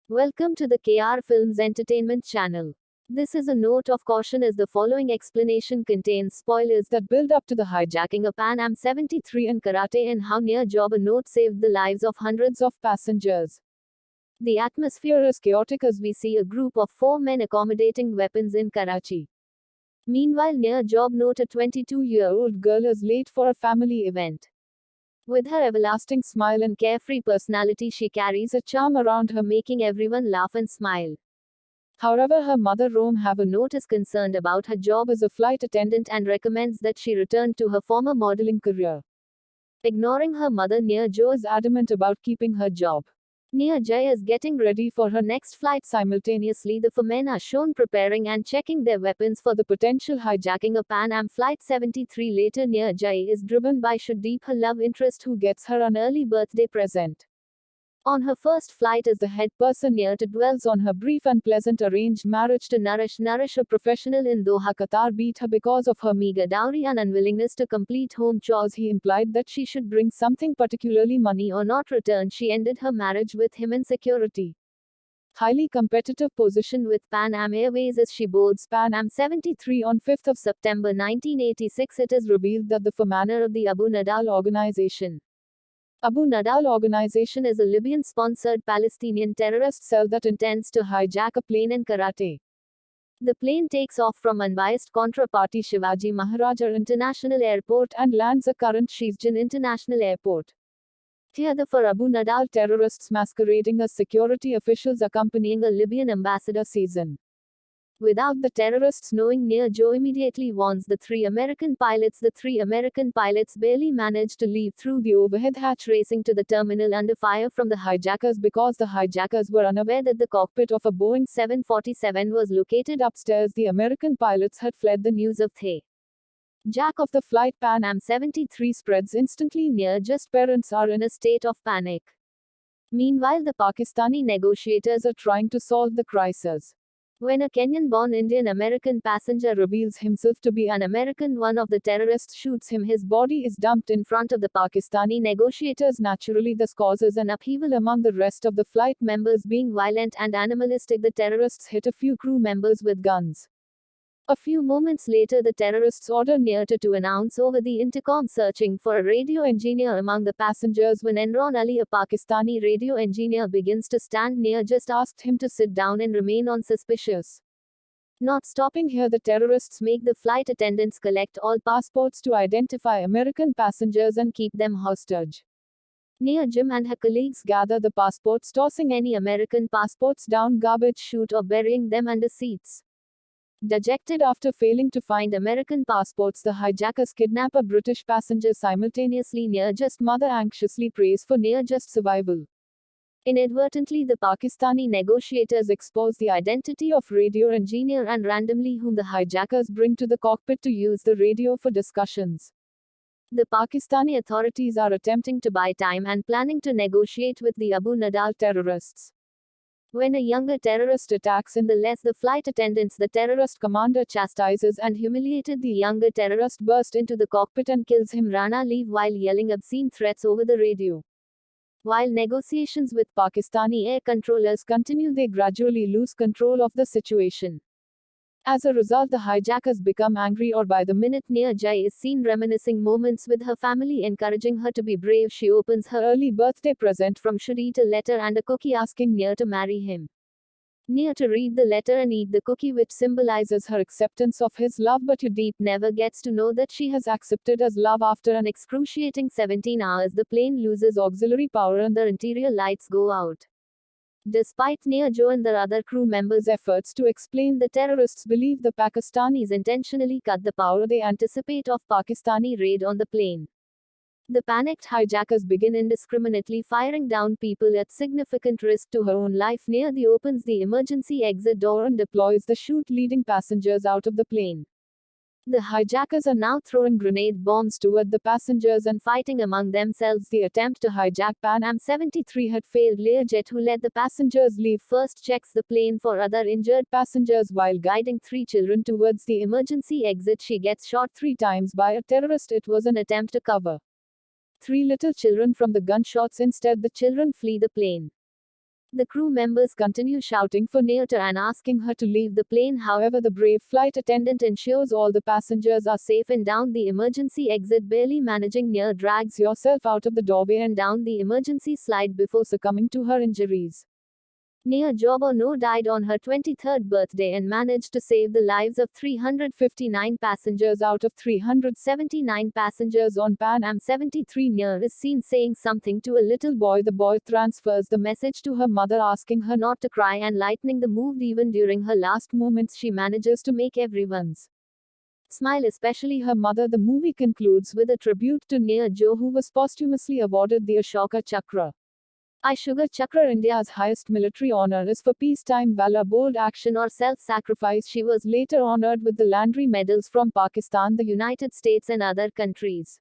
Welcome to the KR Films Entertainment channel. This is a note of caution as the following explanation contains spoilers that build up to the hijacking of Pan Am 73 in Karate and how Neerja a note saved the lives of hundreds of passengers. The atmosphere is chaotic as we see a group of four men accommodating weapons in Karachi. Meanwhile, Neerja note, a 22-year-old girl, is late for a family event. With her everlasting smile and carefree personality, she carries a charm around her, making everyone laugh and smile. However, her mother Rome have a note is concerned about her job as a flight attendant and recommends that she return to her former modeling career. Ignoring her mother, Neerja is adamant about keeping her job. Neerja is getting ready for her next flight. Simultaneously, the four men are shown preparing and checking their weapons for the potential hijacking of Pan Am Flight 73. Later, Neerja is driven by Shuddeep, her love interest, who gets her an early birthday present. On her first flight as the head person, Neerja dwells on her brief and pleasant arranged marriage to Nourish, a professional in Doha, Qatar, beat her because of her meager dowry and unwillingness to complete home chores. He implied that she should bring something, particularly money, or not return. She ended her marriage with him in security. Highly competitive position with Pan Am Airways as she boards Pan Am 73 on 5th of September 1986. It is revealed that the forerunner of the Abu Nadal organization. Abu Nadal organization is a Libyan-sponsored Palestinian terrorist cell that intends to hijack a plane in Karate. The plane takes off from unbiased Contraparty Shivaji Maharaja International Airport and lands at current Sharjah International Airport. Here the four Abu Nadal terrorists masquerading as security officials accompanying a Libyan ambassador season. Without the terrorists knowing, Neerja immediately warns the three American pilots. The three American pilots barely managed to leave through the overhead hatch, racing to the terminal under fire from the hijackers because the hijackers were unaware that the cockpit of a Boeing 747 was located upstairs. The American pilots had fled. The news of the hijack of the flight Pan Am 73 spreads instantly. Neerja's parents are in a state of panic. Meanwhile, the Pakistani negotiators are trying to solve the crisis. When a Kenyan-born Indian-American passenger reveals himself to be an American, one of the terrorists shoots him. His body is dumped in front of the Pakistani negotiators. Naturally, this causes an upheaval among the rest of the flight members. Being violent and animalistic, the terrorists hit a few crew members with guns. A few moments later, the terrorists order Neerja to announce over the intercom searching for a radio engineer among the passengers. When Enron Ali, a Pakistani radio engineer, begins to stand, Neerja asked him to sit down and remain unsuspicious. Not stopping here, the terrorists make the flight attendants collect all passports to identify American passengers and keep them hostage. Neerja and her colleagues gather the passports, tossing any American passports down garbage chute or burying them under seats. Dejected after failing to find American passports, the hijackers kidnap a British passenger. Simultaneously, Neerja's mother anxiously prays for Neerja's survival. Inadvertently, the Pakistani negotiators expose the identity of radio engineer and randomly whom the hijackers bring to the cockpit to use the radio for discussions. The Pakistani authorities are attempting to buy time and planning to negotiate with the Abu Nadal terrorists. When a younger terrorist attacks in the flight attendants, the terrorist commander chastises and humiliated the younger terrorist, burst into the cockpit and kills him. Rana leave while yelling obscene threats over the radio. While negotiations with Pakistani air controllers continue, they gradually lose control of the situation. As a result, the hijackers become angry, or by the minute Neerja is seen reminiscing moments with her family, encouraging her to be brave. She opens her early birthday present from Shuddeep, a letter and a cookie, asking Neer to marry him. Neer to read the letter and eat the cookie, which symbolizes her acceptance of his love, but Shuddeep never gets to know that she has accepted his love. After an excruciating 17 hours, the plane loses auxiliary power and the interior lights go out. Despite Neerja and the other crew members' efforts to explain, the terrorists believe the Pakistanis intentionally cut the power they anticipate of Pakistani raid on the plane. The panicked hijackers begin indiscriminately firing down people at significant risk to her own life. Neerja opens the emergency exit door and deploys the chute, leading passengers out of the plane. The hijackers are now throwing grenade bombs toward the passengers and fighting among themselves. The attempt to hijack Pan Am 73 had failed. Learjet, who let the passengers leave first, checks the plane for other injured passengers while guiding three children towards the emergency exit. She gets shot 3 times by a terrorist. It was an attempt to cover 3 little children from the gunshots. Instead, the children flee the plane. The crew members continue shouting for Neerja and asking her to leave the plane. However, the brave flight attendant ensures all the passengers are safe and down the emergency exit. Barely managing, Neerja drags yourself out of the doorway and down the emergency slide before succumbing to her injuries. Neerja died on her 23rd birthday and managed to save the lives of 359 passengers out of 379 passengers on Pan Am 73. Neerja is seen saying something to a little boy. The boy transfers the message to her mother, asking her not to cry and lightening the mood. Even during her last moments, she manages to make everyone's smile, especially her mother. The movie concludes with a tribute to Neerja, who was posthumously awarded the Ashoka Chakra. Sugar Chakra, India's highest military honor, is for peacetime valor, bold action, or self-sacrifice. She was later honored with the Landry medals from Pakistan, the United States, and other countries.